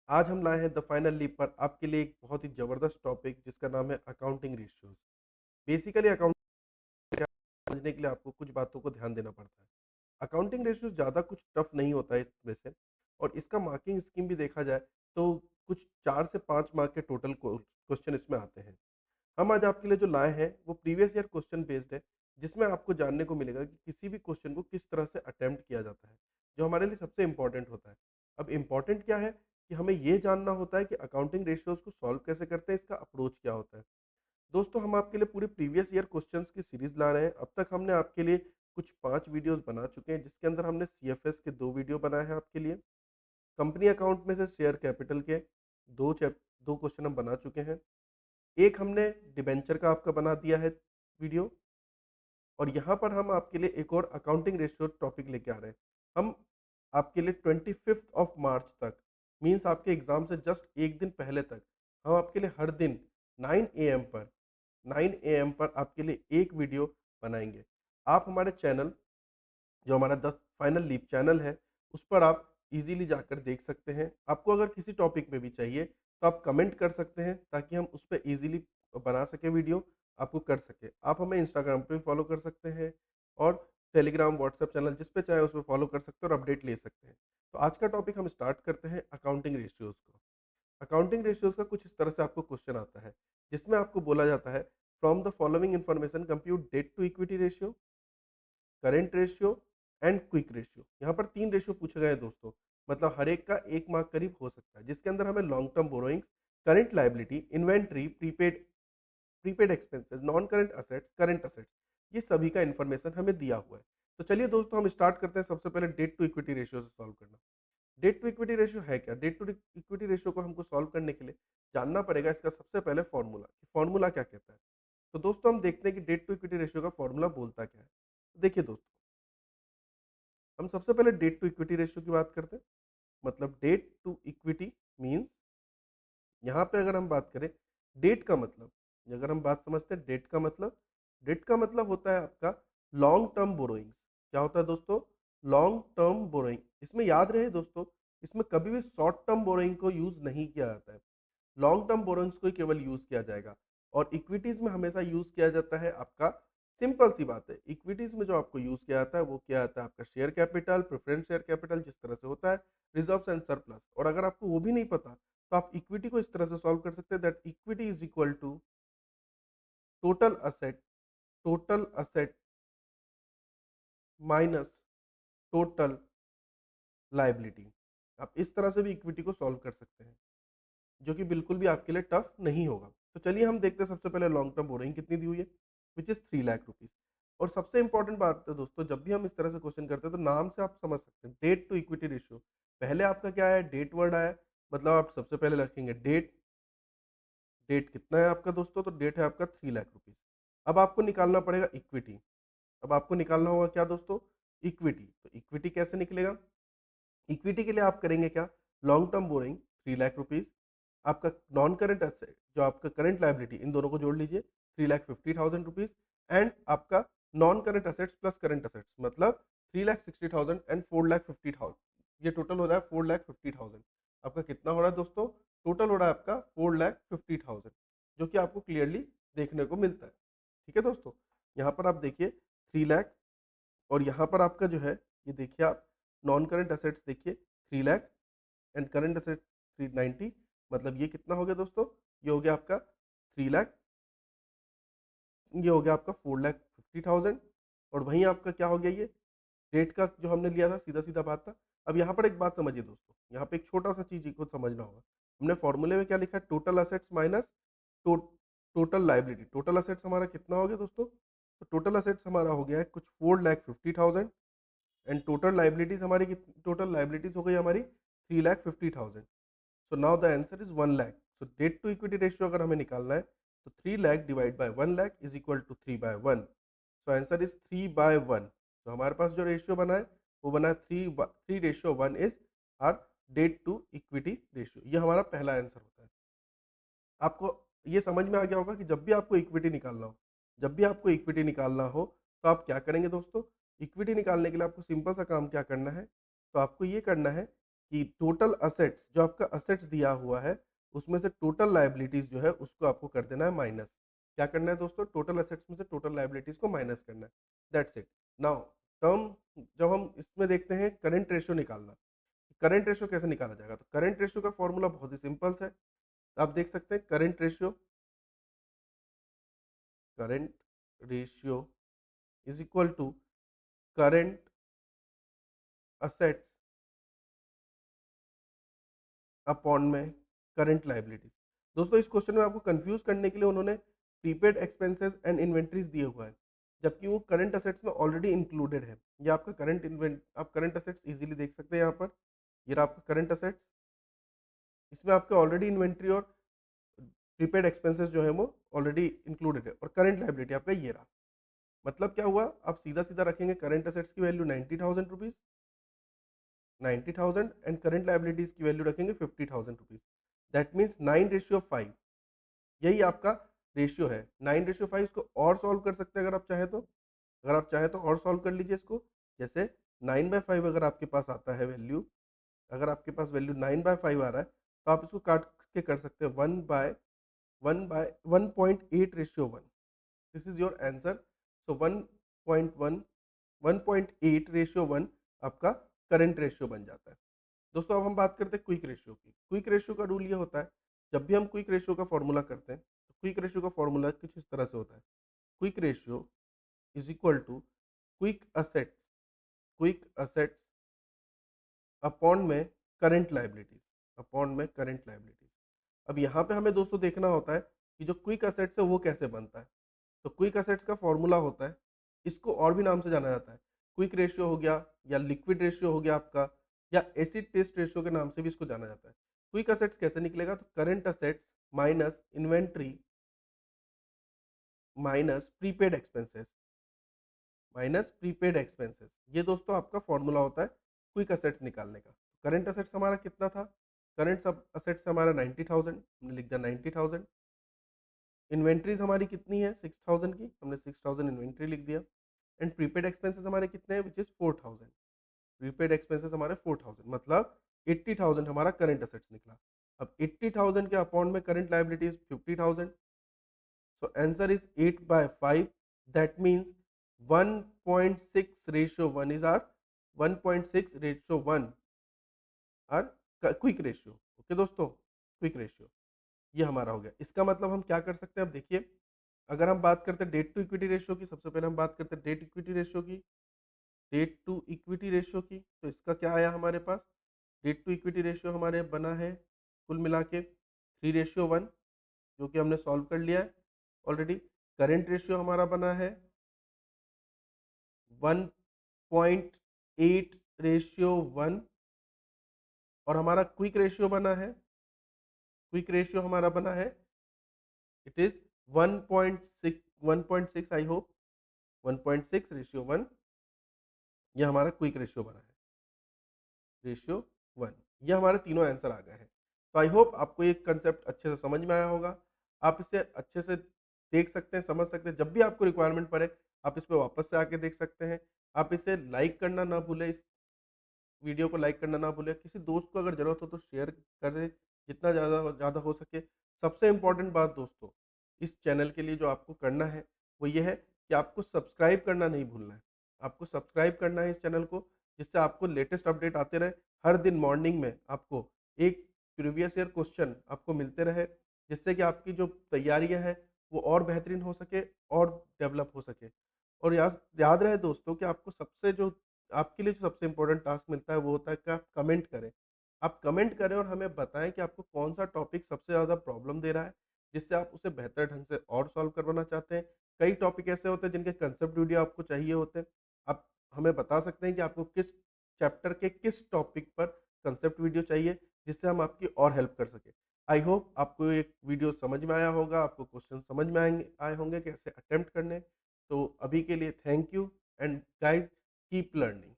आज हम लाए हैं द फाइनल लीप पर आपके लिए एक बहुत ही ज़बरदस्त टॉपिक जिसका नाम है अकाउंटिंग रेशियोज़। बेसिकली अकाउंट समझने के लिए आपको कुछ बातों को ध्यान देना पड़ता है। अकाउंटिंग रेशियोज़ ज़्यादा कुछ टफ नहीं होता है इसमें से और इसका मार्किंग स्कीम भी देखा जाए तो कुछ 4 से 5 मार्क के टोटल क्वेश्चन इसमें आते हैं। हम आज आपके लिए जो लाए हैं वो प्रीवियस ईयर क्वेश्चन बेस्ड है, जिसमें आपको जानने को मिलेगा कि किसी भी क्वेश्चन को किस तरह से अटेम्प्ट किया जाता है, जो हमारे लिए सबसे इम्पोर्टेंट होता है। अब इम्पोर्टेंट क्या है कि हमें ये जानना होता है कि अकाउंटिंग रेशियोज़ को सॉल्व कैसे करते हैं, इसका अप्रोच क्या होता है। दोस्तों हम आपके लिए पूरे प्रीवियस ईयर क्वेश्चंस की सीरीज़ ला रहे हैं। अब तक हमने आपके लिए कुछ 5 वीडियोज़ बना चुके हैं, जिसके अंदर हमने सीएफएस के 2 वीडियो बनाए हैं आपके लिए। कंपनी अकाउंट में से शेयर कैपिटल के 2 क्वेश्चन हम बना चुके हैं। एक हमने डिबेंचर का आपका बना दिया है वीडियो और यहाँ पर हम आपके लिए एक और अकाउंटिंग रेशियो टॉपिक लेके आ रहे हैं। हम आपके लिए 25th ऑफ मार्च तक मीन्स आपके एग्जाम से जस्ट एक दिन पहले तक हम आपके लिए हर दिन 9 AM पर आपके लिए एक वीडियो बनाएंगे। आप हमारे चैनल जो हमारा द फाइनल लीप चैनल है, उस पर आप इज़िली जाकर देख सकते हैं। आपको अगर किसी टॉपिक में भी चाहिए, तो आप कमेंट कर सकते हैं ताकि हम उस पे इज़िली बना सकें वीडियो, आपको कर सकें। आप हमें इंस्टाग्राम पे भी फॉलो कर सकते हैं और टेलीग्राम, व्हाट्सएप चैनल जिस पे चाहे उसपे फॉलो कर सकते हैं और अपडेट ले सकते हैं। तो आज का टॉपिक हम स्टार्ट करते हैं अकाउंटिंग रेशियोज़ को। अकाउंटिंग रेशियोज़ का कुछ इस तरह से आपको क्वेश्चन आता है, जिसमें आपको बोला जाता है, from the following information compute debt to equity ratio, current ratio and quick ratio. यहाँ पर 3 रेशियो पूछे गए हैं दोस्तों। मतलब हर एक का 1 मार्क करीब हो सकता है, जिसके अंदर हमें long term borrowings, current liability, inventory, prepaid prepaid expenses, non current assets, current assets, ये सभी का इन्फॉर्मेशन हमें दिया हुआ है। तो चलिए दोस्तों हम स्टार्ट करते हैं सबसे पहले डेट टू इक्विटी रेशियो से सॉल्व करना। डेट टू इक्विटी रेशियो है क्या? डेट टू इक्विटी रेशियो को हमको सॉल्व करने के लिए जानना पड़ेगा इसका सबसे पहले फॉर्मूला, कि फॉर्मूला क्या कहता है। तो दोस्तों हम देखते हैं कि डेट टू इक्विटी रेशियो का फॉर्मूला बोलता क्या है। तो देखिए दोस्तों, हम सबसे पहले डेट टू इक्विटी रेशियो की बात करते हैं। मतलब डेट टू इक्विटी मीन्स, यहाँ पे अगर हम बात करें डेट का मतलब, अगर हम बात समझते हैं डेट का मतलब होता है आपका लॉन्ग टर्म बोरोइंग्स। क्या होता है दोस्तों? Long term borrowing. इसमें याद रहे दोस्तों, इसमें कभी भी शॉर्ट टर्म बोरोइंग को यूज नहीं किया जाता है। लॉन्ग टर्म बोरोइंग्स को ही केवल यूज किया जाएगा और इक्विटीज में हमेशा यूज किया जाता है आपका, सिंपल सी बात है, इक्विटीज में जो आपको यूज किया जाता है वो किया जाता है आपका share capital, preference share capital जिस तरह से होता है, रिजर्व्स एंड सरप्लस। और अगर आपको वो भी नहीं पता तो आप इक्विटी को इस तरह से सॉल्व कर सकते हैं, that equity is equal to total asset, total asset minus total liability. आप इस तरह से भी इक्विटी को सॉल्व कर सकते हैं, जो कि बिल्कुल भी आपके लिए टफ नहीं होगा। तो चलिए हम देखते हैं सबसे पहले लॉन्ग टर्म बोरोइंग कितनी दी हुई है, विच इज़ 3 लाख रुपीज़। और सबसे इंपॉर्टेंट बात है दोस्तों, जब भी हम इस तरह से क्वेश्चन करते हैं तो नाम से आप समझ सकते हैं डेट टू इक्विटी रेशियो। पहले आपका क्या है, डेट वर्ड आया, मतलब आप सबसे पहले रखेंगे डेट। डेट कितना है आपका दोस्तों? तो डेट है आपका 3 लाख रुपीज़। अब आपको निकालना पड़ेगा इक्विटी। अब आपको निकालना होगा क्या दोस्तों? इक्विटी। तो इक्विटी कैसे निकलेगा? इक्विटी के लिए आप करेंगे क्या? Long term borrowing 3 lakh rupees, आपका नॉन करंट एसेट जो आपका करंट लायबिलिटी, इन दोनों को जोड़ लीजिए 3,50,000 रुपीज़, एंड आपका non current assets plus current assets मतलब 3,60,000 एंड 4,50,000। ये टोटल हो रहा है 4,50,000। आपका कितना हो रहा है दोस्तों? टोटल हो रहा है आपका 4,50,000, जो कि आपको क्लियरली देखने को मिलता है। ठीक है दोस्तों? यहाँ पर आप देखिए 3 लाख और यहाँ पर आपका जो है, ये देखिए आप नॉन करंट असेट्स देखिए 3 लाख एंड करंट असेट 390, मतलब ये कितना हो गया दोस्तों? ये हो गया आपका 3 लाख, ये हो गया आपका 4,50,000। और वहीं आपका क्या हो गया, ये डेट का जो हमने लिया था सीधा सीधा बात था। अब यहाँ पर एक बात समझिए दोस्तों, यहाँ पे एक छोटा सा चीज को समझना होगा। हमने फॉर्मूले में क्या लिखा है? Total assets minus total liability. Total assets हमारा कितना हो गया दोस्तों? तो टोटल असेट्स हमारा हो गया है कुछ 4,50,000 एंड टोटल लाइबिलिटीज हो गई हमारी 3,50,000। So now the answer is 1 lakh. So debt to equity ratio अगर हमें निकालना है तो 3 lakh divide by 1 lakh is equal to 3/1। So answer is 3/1। तो हमारे पास जो रेशियो बना है वो बना है 3:1 is our debt to equity ratio. ये हमारा पहला आंसर होता है। आपको ये समझ में आ गया होगा कि जब भी आपको इक्विटी निकालना हो तो आप क्या करेंगे दोस्तों? इक्विटी निकालने के लिए आपको सिंपल सा काम क्या करना है? तो आपको ये करना है कि टोटल असेट्स, जो आपका असेट्स दिया हुआ है, उसमें से टोटल लायबिलिटीज़ जो है उसको आपको कर देना है माइनस। क्या करना है दोस्तों? टोटल असेट्स में से टोटल लायबिलिटीज़ को माइनस करना है। That's it. नाउ टर्म, जब हम इसमें देखते हैं करंट रेशियो निकालना। करंट रेशियो कैसे निकाला जाएगा? तो करंट रेशियो का फॉर्मूला बहुत ही सिंपल है। आप देख सकते हैं current ratio is equal to current assets upon में करंट लायबिलिटीज। दोस्तों इस क्वेश्चन में आपको कंफ्यूज करने के लिए उन्होंने प्रीपेड एक्सपेंसेस एंड इन्वेंट्रीज दिए हुआ है, जबकि वो करंट असेट्स में ऑलरेडी इंक्लूडेड है। ये आपका आप करंट असेट्स इजीली देख सकते हैं यहाँ पर। ये रहा आपका करंट असेट्स, इसमें आपके ऑलरेडी इन्वेंट्री और प्रीपेड एक्सपेंसेस जो है वो ऑलरेडी इंक्लूडेड है, और करंट लायबिलिटी आपका ये रहा। मतलब क्या हुआ? आप सीधा सीधा रखेंगे करंट असेट्स की value 90,000 rupees, 90,000, and current liabilities की वैल्यू रखेंगे 50,000 रुपीज। That means 9:5। यही आपका रेशियो है 9:5। इसको और सॉल्व कर सकते हैं अगर आप चाहें तो। अगर आप चाहें तो और सॉल्व कर लीजिए इसको। जैसे 9/5 अगर आपके पास आता है वैल्यू, अगर आपके पास वैल्यू 9/5 आ रहा है, तो आप इसको काट के कर सकते हैं 1/1/1.8:1। This is your answer. So 1.1 आपका करंट रेशियो बन जाता है। दोस्तों अब हम बात करते हैं क्विक रेशियो की। क्विक रेशियो का रूल ये होता है, जब भी हम क्विक रेशियो का फॉर्मूला करते हैं, तो क्विक रेशियो का फॉर्मूला कुछ इस तरह से होता है। Quick ratio is equal to quick assets upon में करंट लायबिलिटीज। अब यहाँ पे हमें दोस्तों देखना होता है कि जो क्विक असेट्स है वो कैसे बनता है। तो क्विक असेट्स का फॉर्मूला होता है, इसको और भी नाम से जाना जाता है। क्विक रेशियो हो गया, या लिक्विड रेशियो हो गया आपका, या एसिड टेस्ट रेशियो के नाम से भी इसको जाना जाता है। क्विक असेट्स कैसे निकलेगा? तो current assets minus inventory minus prepaid expenses ये दोस्तों आपका फॉर्मूला होता है क्विक असेट्स निकालने का। करंट असेट्स हमारा कितना था? करंट असेट्स हमारा 90,000, हमने लिख दिया 90,000। इन्वेंट्रीज हमारी कितनी है? 6,000 की, हमने 6,000 इन्वेंट्री लिख दिया। एंड प्रीपेड एक्सपेंसेस हमारे कितने हैं? Which is 4,000। प्रीपेड एक्सपेंसेस हमारे 4,000, मतलब 80,000 हमारा करंट असेट्स निकला। अब 80,000 के अपॉन में current liabilities 50,000। So answer is 8/5। That means 1.6:1 is our 1.6:1 our quick ratio. Okay दोस्तों, क्विक रेशियो ये हमारा हो गया। इसका मतलब हम क्या कर सकते हैं? अब देखिए, अगर हम बात करते हैं डेट टू इक्विटी रेशियो की, सबसे पहले हम बात करते हैं डेट टू इक्विटी रेशियो की। तो इसका क्या आया हमारे पास? डेट टू इक्विटी रेशियो हमारे बना है कुल मिला के 3:1, जो कि हमने सॉल्व कर लिया है ऑलरेडी। करेंट रेशियो हमारा बना है 1.8:1, और हमारा क्विक रेशियो हमारा बना है इट इज 1.6 आई होप 1.6:1। ये हमारा क्विक रेशियो बना है, रेशियो 1। ये हमारे तीनों आंसर आ गए हैं। तो आई होप आपको ये कंसेप्ट अच्छे से समझ में आया होगा। आप इसे अच्छे से देख सकते हैं, समझ सकते हैं। जब भी आपको रिक्वायरमेंट पड़े, आप इस पे वापस से आके देख सकते हैं। आप इसे लाइक करना ना भूलें, इस वीडियो को लाइक करना ना भूलें। किसी दोस्त को अगर ज़रूरत हो तो शेयर करें, जितना ज़्यादा ज़्यादा हो सके। सबसे इम्पोर्टेंट बात दोस्तों, इस चैनल के लिए जो आपको करना है, वो ये है कि आपको सब्सक्राइब करना नहीं भूलना है। आपको सब्सक्राइब करना है इस चैनल को, जिससे आपको लेटेस्ट अपडेट आते रहे। हर दिन मॉर्निंग में आपको एक प्रीवियस ईयर क्वेश्चन आपको मिलते रहे, जिससे कि आपकी जो तैयारियाँ हैं, वो और बेहतरीन हो सके और डेवलप हो सके। और याद याद रहे दोस्तों कि आपको सबसे जो आपके लिए जो सबसे इम्पोर्टेंट टास्क मिलता है वो होता है कि आप कमेंट करें। आप कमेंट करें और हमें बताएं कि आपको कौन-सा टॉपिक सबसे ज़्यादा प्रॉब्लम दे रहा है, जिससे आप उसे बेहतर ढंग से और सॉल्व करवाना चाहते हैं। कई टॉपिक ऐसे होते हैं जिनके कंसेप्ट वीडियो आपको चाहिए होते हैं। आप हमें बता सकते हैं कि आपको किस चैप्टर के किस टॉपिक पर कंसेप्ट वीडियो चाहिए, जिससे हम आपकी और हेल्प कर सकें। आई होप आपको ये वीडियो समझ में आया होगा, आपको क्वेश्चन समझ में आए होंगे कैसे अटेम्प्ट करने। तो अभी के लिए thank you, and guys keep learning.